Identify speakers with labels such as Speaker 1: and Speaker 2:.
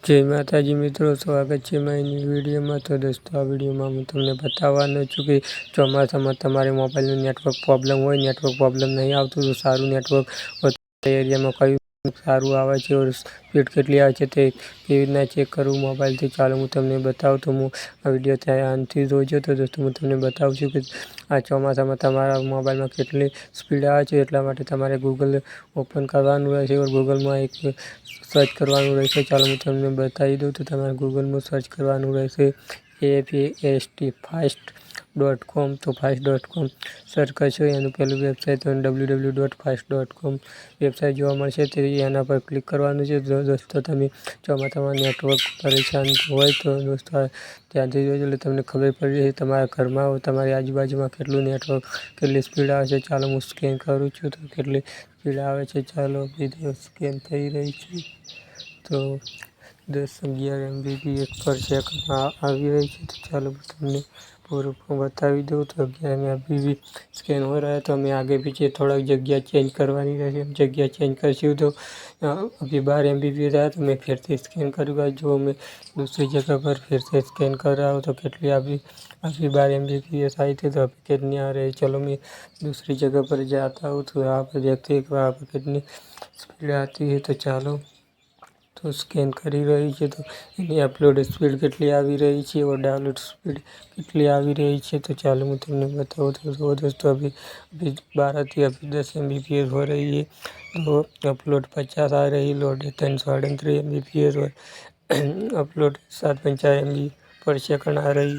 Speaker 1: जय माताजी मित्रों, स्वागत है मारी वीडियो में। तो दोस्तों, आ वीडियो में हूँ तमने बतावानो छुं कि ચોમાસા में तमारे मोबाइल में नेटवर्क प्रॉब्लम हो, नेटवर्क प्रॉब्लम नहीं आतुं तो सारू नेटवर्क एरिया में कई सारू आवे छे और स्पीड केटली आवे छे ते केवी रीतना चेक करवुं मोबाइल थी। चालो हूँ तमने बतावुं। तो हूँ आ विडियो ध्यानथी जोजो। तो दोस्तों, हूँ तमने बतावुं छुं कि आ ચોમાસા में तमारा मोबाइल में केटली स्पीड आवे छे, एटला माटे तमारे गूगल ओपन करवानुं रहेशे और गूगल में एक सर्च करवानुं रहेशे। चालो हूँ तमने बतावी दूँ। तो तमारे गूगल में सर्च करवानुं रहेशे fast.com। तो fast.com सर्च करशो एनु पहलू वेबसाइट www.fast.com वेबसाइट जोवा मळशे ते एना पर क्लिक करवानुं छे। जो दोस्तों तमे ચોમાસામાં नेटवर्क परेशान होय तो दोस्तों त्यानथी जोजो એટલે તમને ખબર પડી જશે તમારા ઘરમાં તમારી આજુબાજુમાં કેટલું નેટવર્ક કેટલી સ્પીડ આવે છે। ચાલો હું સ્કેન કરું છું તો કેટલી સ્પીડ આવે છે। ચાલો વિડીયો સ્કેન થઈ રહી છે તો 10-11 MBPS पर सेकंड આવી रही है। तो चलो તમને पूरा बतावी दूँ। तो 11 MBP स्केन हो रहा है तो हमें आगे पीछे थोड़ा जगह चेंज करवानी रहेगी। हम जगह चेंज करशू तो अभी 12 MBP आया तो मैं फिर से स्केन करूँगा। जो मैं दूसरी जगह पर फिर से स्केन कर रहा हूँ तो कितनी अभी 12 MBPS आई थी तो अभी कितनी आ रही है। चलो मैं दूसरी जगह पर जाता हूँ तो यहाँ पर देखते हैं कि वहाँ पर कितनी स्पीड आती है। तो चलो तो स्केन करी रही है तो एनी अपलोड स्पीड केटली आवी रही है और डाउनलोड स्पीड केटली आवी रही है। तो चलो मैं तमने बताऊँ। तो दोस्तों अभी 12 थी अभी 10 MBPS हो रही है। तो अपलोड 50 आ रही, लोड 338 MBPS और अपलोड 7.4 MB पर सेकंड आ रही है।